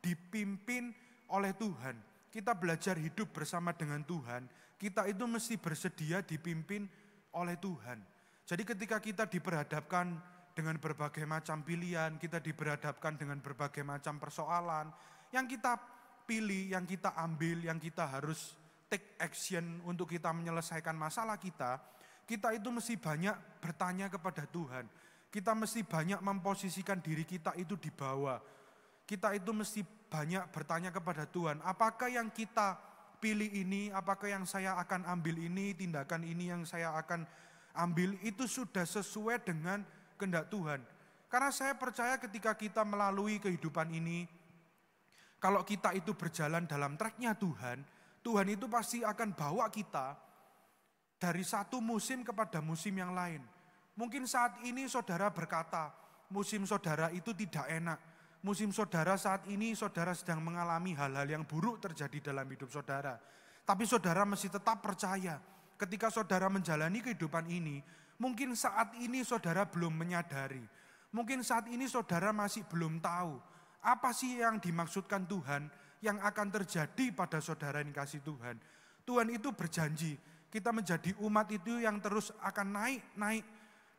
dipimpin oleh Tuhan. Kita belajar hidup bersama dengan Tuhan, kita itu mesti bersedia dipimpin oleh Tuhan. Jadi ketika kita diperhadapkan dengan berbagai macam pilihan, kita diperhadapkan dengan berbagai macam persoalan, yang kita pilih, yang kita ambil, yang kita harus take action untuk kita menyelesaikan masalah kita itu mesti banyak bertanya kepada Tuhan. Kita mesti banyak memposisikan diri kita itu di bawah. Kita itu mesti banyak bertanya kepada Tuhan, apakah yang kita pilih ini, apakah yang saya akan ambil ini, tindakan ini yang saya akan ambil itu sudah sesuai dengan kehendak Tuhan. Karena saya percaya ketika kita melalui kehidupan ini, kalau kita itu berjalan dalam tracknya Tuhan, Tuhan itu pasti akan bawa kita dari satu musim kepada musim yang lain. Mungkin saat ini saudara berkata, musim saudara itu tidak enak. Musim saudara saat ini saudara sedang mengalami hal-hal yang buruk terjadi dalam hidup saudara. Tapi saudara mesti tetap percaya, ketika saudara menjalani kehidupan ini, mungkin saat ini saudara belum menyadari, mungkin saat ini saudara masih belum tahu apa sih yang dimaksudkan Tuhan yang akan terjadi pada saudara yang kasih Tuhan. Tuhan itu berjanji kita menjadi umat itu yang terus akan naik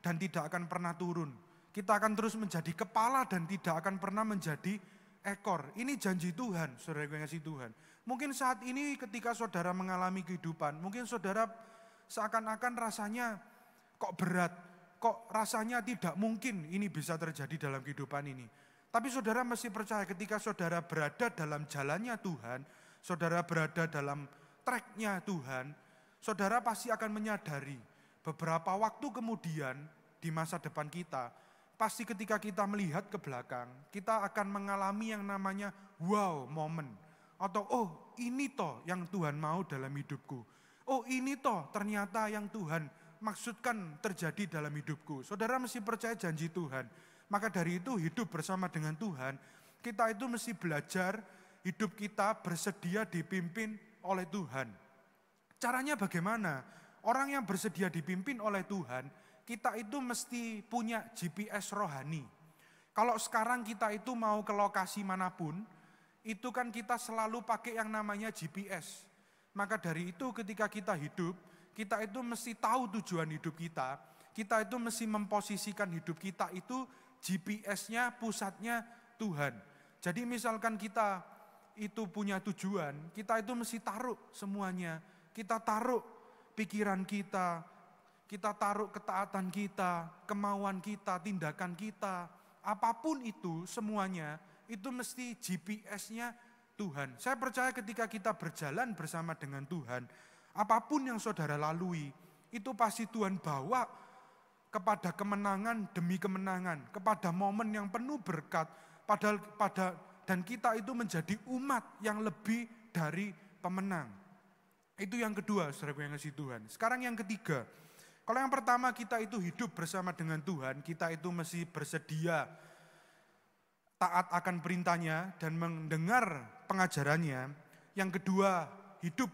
dan tidak akan pernah turun. Kita akan terus menjadi kepala dan tidak akan pernah menjadi ekor. Ini janji Tuhan, saudara yang kasih Tuhan. Mungkin saat ini ketika saudara mengalami kehidupan, mungkin saudara seakan-akan rasanya kok berat, kok rasanya tidak mungkin ini bisa terjadi dalam kehidupan ini. Tapi saudara mesti percaya ketika saudara berada dalam jalannya Tuhan, saudara berada dalam tracknya Tuhan, saudara pasti akan menyadari beberapa waktu kemudian di masa depan kita, pasti ketika kita melihat ke belakang, kita akan mengalami yang namanya wow moment. Atau oh ini toh yang Tuhan mau dalam hidupku. Oh ini toh ternyata yang Tuhan maksudkan terjadi dalam hidupku. Saudara mesti percaya janji Tuhan. Maka dari itu hidup bersama dengan Tuhan, kita itu mesti belajar hidup kita bersedia dipimpin oleh Tuhan. Caranya bagaimana? Orang yang bersedia dipimpin oleh Tuhan, kita itu mesti punya GPS rohani. Kalau sekarang kita itu mau ke lokasi manapun, itu kan kita selalu pakai yang namanya GPS. Maka dari itu ketika kita hidup, kita itu mesti tahu tujuan hidup kita. Kita itu mesti memposisikan hidup kita itu GPS-nya, pusatnya Tuhan. Jadi misalkan kita itu punya tujuan, kita itu mesti taruh semuanya. Kita taruh pikiran kita taruh ketaatan kita, kemauan kita, tindakan kita. Apapun itu semuanya, itu mesti GPS-nya Tuhan. Saya percaya ketika kita berjalan bersama dengan Tuhan, apapun yang saudara lalui, itu pasti Tuhan bawa kepada kemenangan demi kemenangan, kepada momen yang penuh berkat, dan kita itu menjadi umat yang lebih dari pemenang. Itu yang kedua, saudara yang kasih Tuhan. Sekarang yang ketiga, kalau yang pertama kita itu hidup bersama dengan Tuhan, kita itu mesti bersedia taat akan perintahnya dan mendengar pengajarannya. Yang kedua, hidup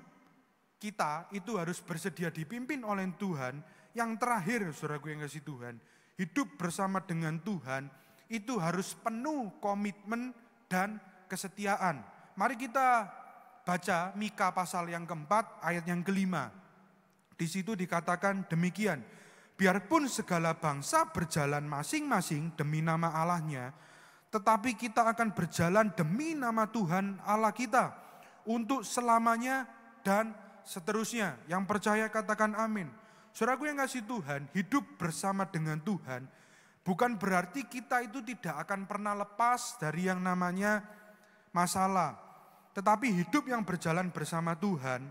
kita itu harus bersedia dipimpin oleh Tuhan. Yang terakhir, saudaraku yang kasih Tuhan, hidup bersama dengan Tuhan itu harus penuh komitmen dan kesetiaan. Mari kita baca Mika pasal yang keempat, ayat yang kelima. Di situ dikatakan demikian, biarpun segala bangsa berjalan masing-masing demi nama Allahnya, tetapi kita akan berjalan demi nama Tuhan Allah kita untuk selamanya dan seterusnya. Yang percaya katakan amin. Saudaraku yang kasih Tuhan, hidup bersama dengan Tuhan bukan berarti kita itu tidak akan pernah lepas dari yang namanya masalah. Tetapi hidup yang berjalan bersama Tuhan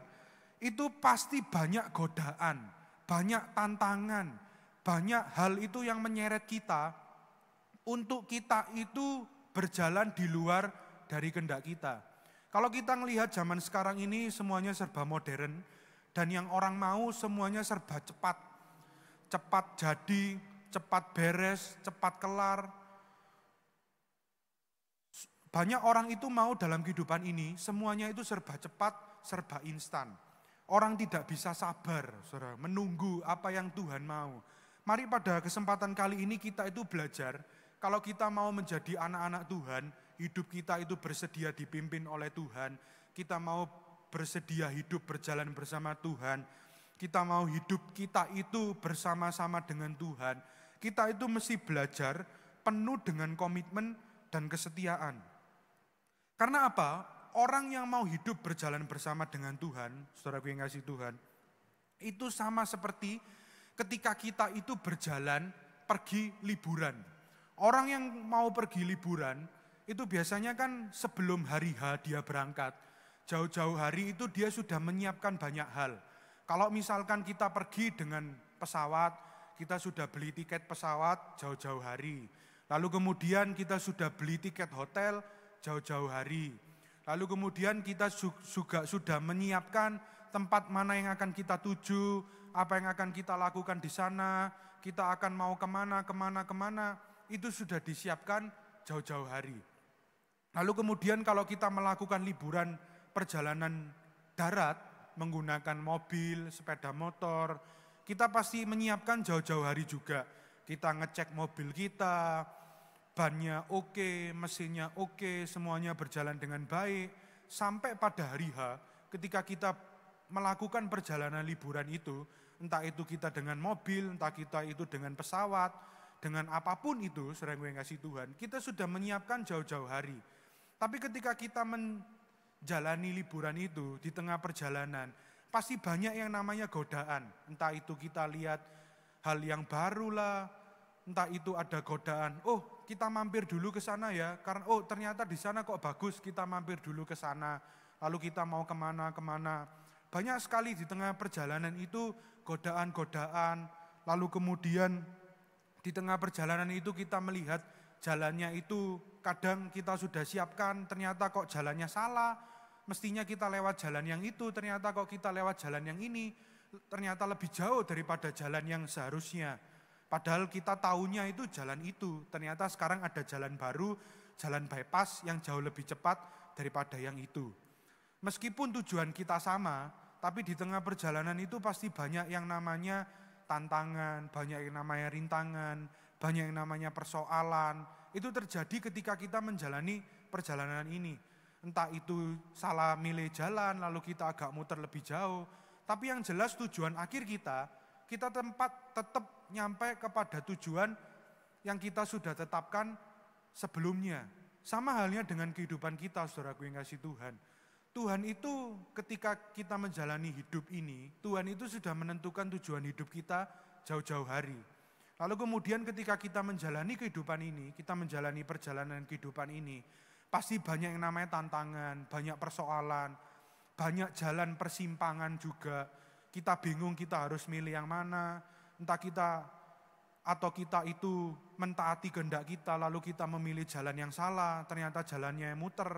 itu pasti banyak godaan, banyak tantangan, banyak hal itu yang menyeret kita untuk kita itu berjalan di luar dari kehendak kita. Kalau kita melihat zaman sekarang ini semuanya serba modern dan yang orang mau semuanya serba cepat. Cepat jadi, cepat beres, cepat kelar. Banyak orang itu mau dalam kehidupan ini semuanya itu serba cepat, serba instan. Orang tidak bisa sabar, saudara, menunggu apa yang Tuhan mau. Mari pada kesempatan kali ini kita itu belajar, kalau kita mau menjadi anak-anak Tuhan, hidup kita itu bersedia dipimpin oleh Tuhan, kita mau bersedia hidup berjalan bersama Tuhan, kita mau hidup kita itu bersama-sama dengan Tuhan, kita itu mesti belajar penuh dengan komitmen dan kesetiaan. Karena apa? Orang yang mau hidup berjalan bersama dengan Tuhan, saudaraku yang kasih Tuhan, itu sama seperti ketika kita itu berjalan pergi liburan. Orang yang mau pergi liburan, itu biasanya kan sebelum hari H dia berangkat. Jauh-jauh hari itu dia sudah menyiapkan banyak hal. Kalau misalkan kita pergi dengan pesawat, kita sudah beli tiket pesawat jauh-jauh hari. Lalu kemudian kita sudah beli tiket hotel jauh-jauh hari. Lalu kemudian kita juga sudah menyiapkan tempat mana yang akan kita tuju, apa yang akan kita lakukan di sana, kita akan mau kemana, itu sudah disiapkan jauh-jauh hari. Lalu kemudian kalau kita melakukan liburan perjalanan darat, menggunakan mobil, sepeda motor, kita pasti menyiapkan jauh-jauh hari juga. Kita ngecek mobil kita, bannya oke, mesinnya oke, semuanya berjalan dengan baik. Sampai pada hari H, ketika kita melakukan perjalanan liburan itu, entah itu kita dengan mobil, entah kita itu dengan pesawat, dengan apapun itu, saudara yang kasih Tuhan, kita sudah menyiapkan jauh-jauh hari. Tapi ketika kita menjalani liburan itu, di tengah perjalanan, pasti banyak yang namanya godaan. Entah itu kita lihat hal yang baru lah, entah itu ada godaan, oh kita mampir dulu ke sana ya, karena oh ternyata di sana kok bagus, kita mampir dulu ke sana, lalu kita mau kemana. Banyak sekali di tengah perjalanan itu godaan-godaan, lalu kemudian di tengah perjalanan itu kita melihat jalannya itu kadang kita sudah siapkan, ternyata kok jalannya salah, mestinya kita lewat jalan yang itu, ternyata kok kita lewat jalan yang ini, ternyata lebih jauh daripada jalan yang seharusnya. Padahal kita tahunya itu jalan itu, ternyata sekarang ada jalan baru, jalan bypass yang jauh lebih cepat daripada yang itu. Meskipun tujuan kita sama, tapi di tengah perjalanan itu pasti banyak yang namanya tantangan, banyak yang namanya rintangan, banyak yang namanya persoalan. Itu terjadi ketika kita menjalani perjalanan ini. Entah itu salah milih jalan, lalu kita agak muter lebih jauh. Tapi yang jelas tujuan akhir kita tetap nyampe kepada tujuan yang kita sudah tetapkan sebelumnya. Sama halnya dengan kehidupan kita, saudaraku yang kasih Tuhan. Tuhan itu ketika kita menjalani hidup ini, Tuhan itu sudah menentukan tujuan hidup kita jauh-jauh hari. Lalu kemudian ketika kita menjalani kehidupan ini, kita menjalani perjalanan kehidupan ini, pasti banyak yang namanya tantangan, banyak persoalan, banyak jalan persimpangan juga. Kita bingung kita harus milih yang mana, entah kita itu mentaati kehendak kita, lalu kita memilih jalan yang salah, ternyata jalannya muter.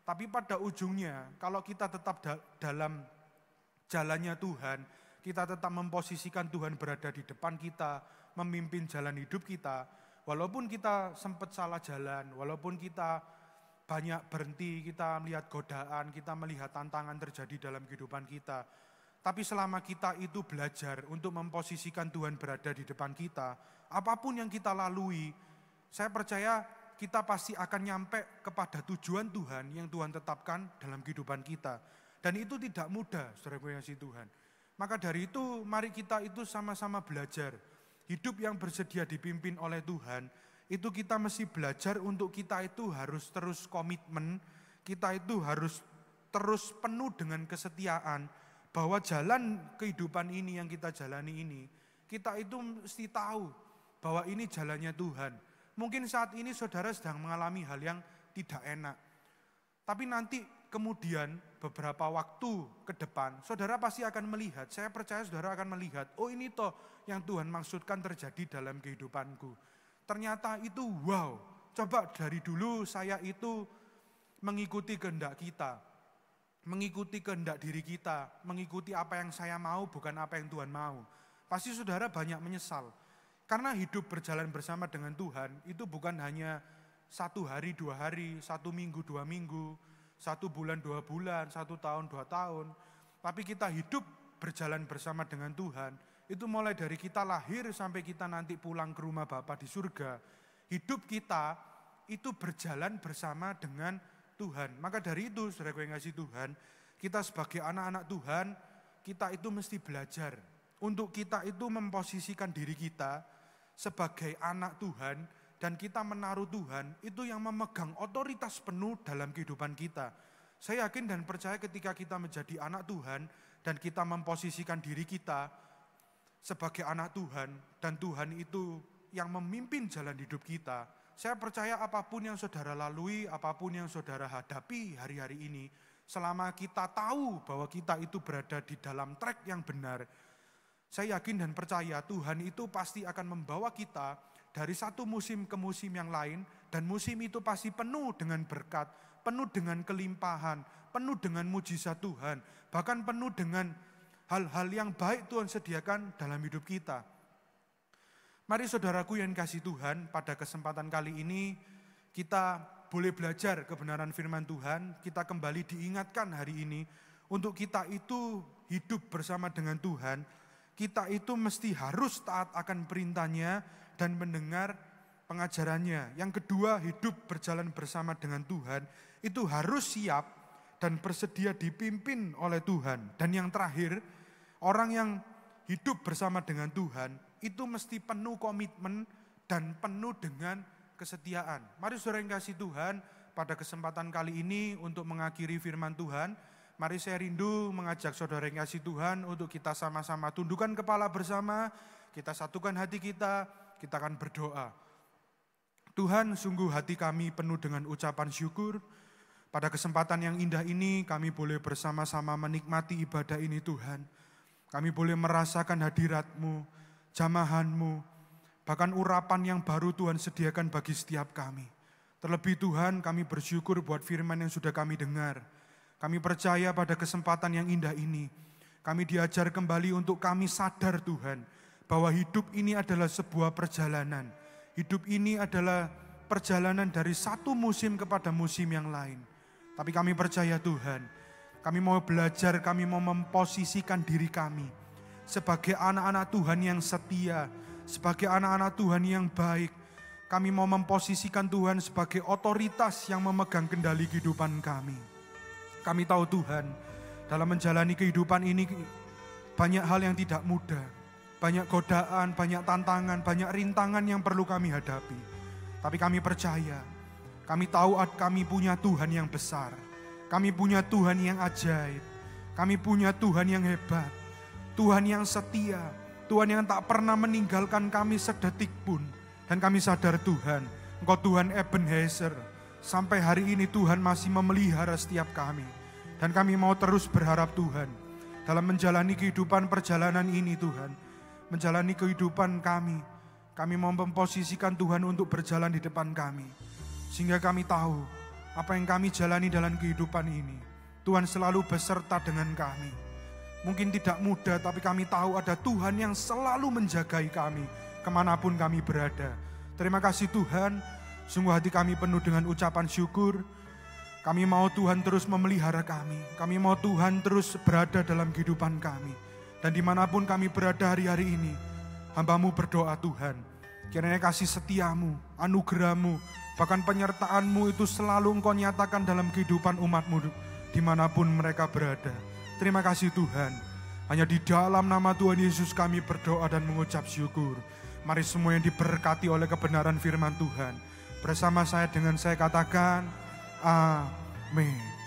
Tapi pada ujungnya, kalau kita tetap dalam jalannya Tuhan, kita tetap memposisikan Tuhan berada di depan kita, memimpin jalan hidup kita, walaupun kita sempat salah jalan, walaupun kita banyak berhenti, kita melihat godaan, kita melihat tantangan terjadi dalam kehidupan kita. Tapi selama kita itu belajar untuk memposisikan Tuhan berada di depan kita, apapun yang kita lalui, saya percaya kita pasti akan nyampe kepada tujuan Tuhan yang Tuhan tetapkan dalam kehidupan kita. Dan itu tidak mudah, saudara yang kasih Tuhan. Maka dari itu, mari kita itu sama-sama belajar. Hidup yang bersedia dipimpin oleh Tuhan, itu kita mesti belajar untuk kita itu harus terus komitmen, kita itu harus terus penuh dengan kesetiaan, bahwa jalan kehidupan ini yang kita jalani ini, kita itu mesti tahu bahwa ini jalannya Tuhan. Mungkin saat ini saudara sedang mengalami hal yang tidak enak. Tapi nanti kemudian beberapa waktu ke depan, saudara pasti akan melihat, saya percaya saudara akan melihat, oh ini toh yang Tuhan maksudkan terjadi dalam kehidupanku. Ternyata itu wow, coba dari dulu saya itu mengikuti kehendak kita, mengikuti kehendak diri kita, mengikuti apa yang saya mau bukan apa yang Tuhan mau. Pasti saudara banyak menyesal. Karena hidup berjalan bersama dengan Tuhan itu bukan hanya 1 hari, 2 hari, 1 minggu, 2 minggu, 1 bulan, 2 bulan, 1 tahun, 2 tahun. Tapi kita hidup berjalan bersama dengan Tuhan, itu mulai dari kita lahir sampai kita nanti pulang ke rumah Bapa di surga. Hidup kita itu berjalan bersama dengan Tuhan. Maka dari itu, saudara yang ngasih Tuhan, kita sebagai anak-anak Tuhan, kita itu mesti belajar. Untuk kita itu memposisikan diri kita sebagai anak Tuhan, dan kita menaruh Tuhan, itu yang memegang otoritas penuh dalam kehidupan kita. Saya yakin dan percaya ketika kita menjadi anak Tuhan, dan kita memposisikan diri kita sebagai anak Tuhan, dan Tuhan itu yang memimpin jalan hidup kita, saya percaya apapun yang saudara lalui, apapun yang saudara hadapi hari-hari ini, selama kita tahu bahwa kita itu berada di dalam track yang benar, saya yakin dan percaya Tuhan itu pasti akan membawa kita dari satu musim ke musim yang lain, dan musim itu pasti penuh dengan berkat, penuh dengan kelimpahan, penuh dengan mujizat Tuhan, bahkan penuh dengan hal-hal yang baik Tuhan sediakan dalam hidup kita. Mari saudaraku yang kasih Tuhan, pada kesempatan kali ini kita boleh belajar kebenaran firman Tuhan, kita kembali diingatkan hari ini untuk kita itu hidup bersama dengan Tuhan. Kita itu mesti harus taat akan perintahnya dan mendengar pengajarannya. Yang kedua, hidup berjalan bersama dengan Tuhan itu harus siap dan bersedia dipimpin oleh Tuhan. Dan yang terakhir, orang yang hidup bersama dengan Tuhan itu mesti penuh komitmen dan penuh dengan kesetiaan. Mari saudara yang kasih Tuhan, pada kesempatan kali ini untuk mengakhiri firman Tuhan, mari saya rindu mengajak saudara yang kasih Tuhan untuk kita sama-sama tundukkan kepala bersama, kita satukan hati kita akan berdoa. Tuhan, sungguh hati kami penuh dengan ucapan syukur. Pada kesempatan yang indah ini kami boleh bersama-sama menikmati ibadah ini Tuhan. Kami boleh merasakan hadirat-Mu, jamahan-Mu, bahkan urapan yang baru Tuhan sediakan bagi setiap kami. Terlebih Tuhan, kami bersyukur buat firman yang sudah kami dengar. Kami percaya pada kesempatan yang indah ini, kami diajar kembali untuk kami sadar Tuhan, bahwa hidup ini adalah sebuah perjalanan. Hidup ini adalah perjalanan dari satu musim kepada musim yang lain. Tapi kami percaya Tuhan, kami mau belajar, kami mau memposisikan diri kami sebagai anak-anak Tuhan yang setia, sebagai anak-anak Tuhan yang baik. Kami mau memposisikan Tuhan sebagai otoritas yang memegang kendali kehidupan kami. Kami tahu Tuhan, dalam menjalani kehidupan ini banyak hal yang tidak mudah. Banyak godaan, banyak tantangan, banyak rintangan yang perlu kami hadapi. Tapi kami percaya, Kami tahu kami punya Tuhan yang besar. Kami punya Tuhan yang ajaib. Kami punya Tuhan yang hebat. Tuhan yang setia. Tuhan yang tak pernah meninggalkan kami sedetik pun. Dan kami sadar Tuhan, Engkau Tuhan Ebenezer. Sampai hari ini Tuhan masih memelihara setiap kami. Dan kami mau terus berharap Tuhan. Dalam menjalani kehidupan perjalanan ini Tuhan. Menjalani kehidupan kami. Kami mau memposisikan Tuhan untuk berjalan di depan kami. Sehingga kami tahu apa yang kami jalani dalam kehidupan ini. Tuhan selalu beserta dengan kami. Mungkin tidak mudah, tapi kami tahu ada Tuhan yang selalu menjagai kami kemanapun kami berada. Terima kasih Tuhan, sungguh hati kami penuh dengan ucapan syukur. Kami mau Tuhan terus memelihara kami. Kami mau Tuhan terus berada dalam kehidupan kami. Dan dimanapun kami berada hari-hari ini, hamba-Mu berdoa Tuhan, kiranya kasih setiamu, anugerah-Mu, bahkan penyertaan-Mu itu selalu Engkau nyatakan dalam kehidupan umat-Mu dimanapun mereka berada. Terima kasih Tuhan. Hanya di dalam nama Tuhan Yesus kami berdoa dan mengucap syukur. Mari semua yang diberkati oleh kebenaran firman Tuhan. Bersama saya dengan saya katakan, amin.